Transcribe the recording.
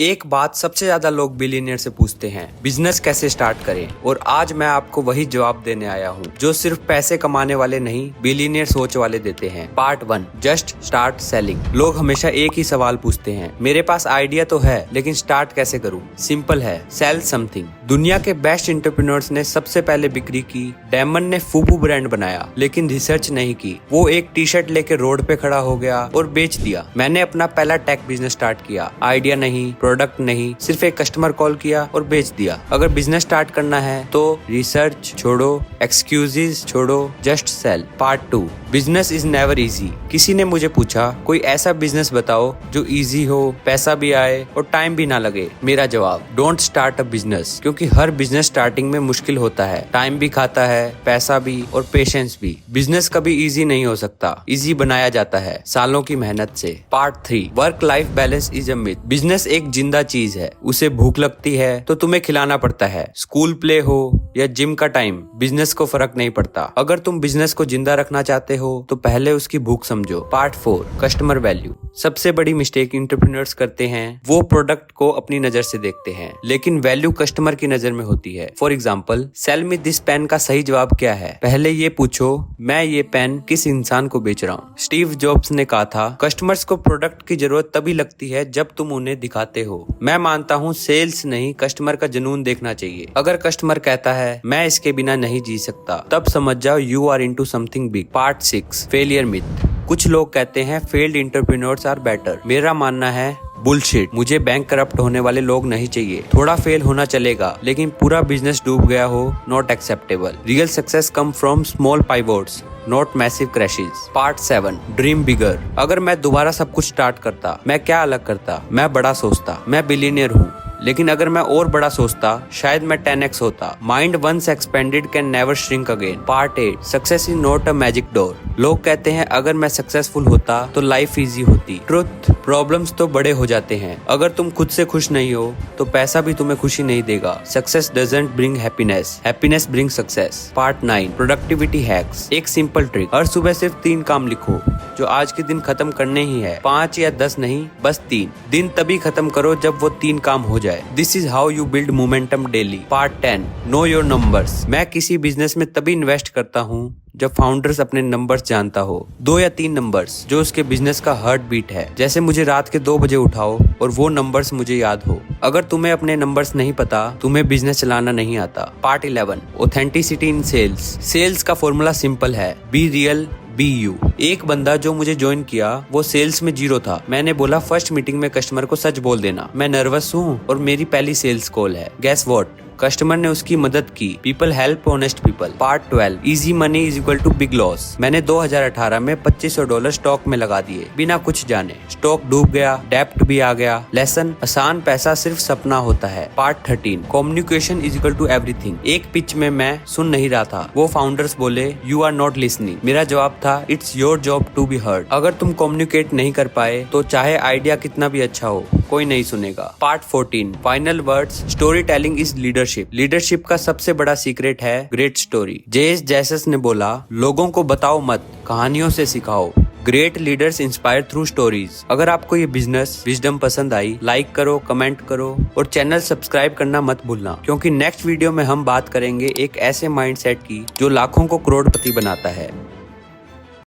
एक बात सबसे ज्यादा लोग बिलियनियर से पूछते हैं, बिजनेस कैसे स्टार्ट करें। और आज मैं आपको वही जवाब देने आया हूँ जो सिर्फ पैसे कमाने वाले नहीं, बिलियनियर सोच वाले देते हैं। Part 1, just start selling. लोग हमेशा एक ही सवाल पूछते हैं, मेरे पास आइडिया तो है लेकिन स्टार्ट कैसे करूँ। सिंपल है, सेल समथिंग। दुनिया के बेस्ट एंटरप्रेन्योर्स ने सबसे पहले बिक्री की। डेमन ने फूफू ब्रांड बनाया लेकिन रिसर्च नहीं की। वो एक टी शर्ट लेके रोड पे खड़ा हो गया और बेच दिया। मैंने अपना पहला टेक बिजनेस स्टार्ट किया, आइडिया नहीं, प्रोडक्ट नहीं, सिर्फ एक कस्टमर कॉल किया और बेच दिया। अगर बिजनेस स्टार्ट करना है तो रिसर्च छोड़ो, एक्सक्यूजेस छोड़ो, just sell. Part 2, business is never easy. किसी ने मुझे पूछा कोई ऐसा बिजनेस बताओ जो इजी हो, पैसा भी आए और टाइम भी ना लगे। मेरा जवाब, डोंट स्टार्ट अ बिजनेस, क्योंकि हर बिजनेस स्टार्टिंग में मुश्किल होता है, टाइम भी खाता है, पैसा भी और पेशेंस भी। बिजनेस कभी इजी नहीं हो सकता, इजी बनाया जाता है सालों की मेहनत से। Part 3, work life balance is a myth. Business एक जिंदा चीज है, उसे भूख लगती है तो तुम्हें खिलाना पड़ता है। स्कूल प्ले हो या जिम का टाइम, बिजनेस को फर्क नहीं पड़ता। अगर तुम बिजनेस को जिंदा रखना चाहते हो तो पहले उसकी भूख समझो। Part 4, customer value. सबसे बड़ी मिस्टेक एंटरप्रेन्योर्स करते हैं, वो प्रोडक्ट को अपनी नजर से देखते हैं लेकिन वैल्यू कस्टमर की नजर में होती है। For example, sell me this pen का सही जवाब क्या है? पहले ये पूछो, मैं ये पेन किस इंसान को बेच रहा हूँ। स्टीव जॉब्स ने कहा था, कस्टमर्स को प्रोडक्ट की जरूरत तभी लगती है जब तुम उन्हें दिखाते हो। मैं मानता हूँ सेल्स नहीं, कस्टमर का जुनून देखना चाहिए। अगर कस्टमर कहता है मैं इसके बिना नहीं जी सकता, तब समझ जाओ you are into something big. Part 6, failure myth. कुछ लोग कहते हैं फेल्ड एंटरप्रेन्योर्स आर बेटर। मेरा मानना है बुलशिट। मुझे बैंक करप्ट होने वाले लोग नहीं चाहिए। थोड़ा फेल होना चलेगा लेकिन पूरा बिजनेस डूब गया हो, not acceptable. Real success come from small pivots, not massive crashes. Part 7, dream bigger. अगर मैं दोबारा सब कुछ स्टार्ट करता, मैं क्या अलग करता? मैं बड़ा सोचता, मैं बिलियनियर हूँ। लेकिन अगर मैं और बड़ा सोचता, शायद मैं 10x होता। Mind once expanded can never shrink again. Part 8, success is not a magic door. लोग कहते हैं अगर मैं सक्सेसफुल होता तो लाइफ इजी होती। ट्रुथ, प्रॉब्लम्स तो बड़े हो जाते हैं। अगर तुम खुद से खुश नहीं हो तो पैसा भी तुम्हें खुशी नहीं देगा। Success doesn't bring happiness, happiness bring success. Part 9, productivity hacks. एक सिंपल ट्रिक, हर सुबह सिर्फ 3 काम लिखो जो आज के दिन खत्म करने ही है। 5 या 10 नहीं, बस 3। दिन तभी खत्म करो जब वो 3 काम हो जाए। This is how you build momentum daily. Part 10, know your numbers. मैं किसी बिजनेस में तभी इन्वेस्ट करता हूँ जब फाउंडर्स अपने नंबर्स जानता हो। 2 या 3 नंबर्स जो उसके बिजनेस का हार्ट बीट है। जैसे मुझे रात के 2 बजे उठाओ और वो नंबर्स मुझे याद हो। अगर तुम्हें अपने नंबर्स नहीं पता, तुम्हें बिजनेस चलाना नहीं आता। पार्ट 11, ऑथेंटिसिटी इन सेल्स। सेल्स का फॉर्मूला सिंपल है, बी रियल, बी यू। एक बंदा जो मुझे ज्वाइन किया वो सेल्स में 0 था। मैंने बोला फर्स्ट मीटिंग में कस्टमर को सच बोल देना, मैं नर्वस हूँ और मेरी पहली सेल्स कॉल है। गेस व्हाट, कस्टमर ने उसकी मदद की। People help honest people. Part 12, easy money is equal to big loss. मैंने 2018 में $2500 स्टॉक में लगा दिए बिना कुछ जाने। स्टॉक डूब गया, डेप्ट भी आ गया। लेसन, आसान पैसा सिर्फ सपना होता है। Part 13, communication is equal to everything. एक पिच में मैं सुन नहीं रहा था, वो फाउंडर्स बोले यू आर नॉट लिसनिंग। मेरा जवाब था it's your job to be heard. अगर तुम कम्युनिकेट नहीं कर पाए तो चाहे आइडिया कितना भी अच्छा हो, कोई नहीं सुनेगा। Part 14, final words, story telling is leadership. Leadership का सबसे बड़ा सीक्रेट है ग्रेट स्टोरी। जेस जैसस ने बोला, लोगों को बताओ मत, कहानियों से सिखाओ। Great leaders inspire through stories. अगर आपको ये बिजनेस विजडम पसंद आई, लाइक करो, कमेंट करो और चैनल सब्सक्राइब करना मत भूलना, क्योंकि नेक्स्ट वीडियो में हम बात करेंगे एक ऐसे माइंडसेट की जो लाखों को करोड़पति बनाता है।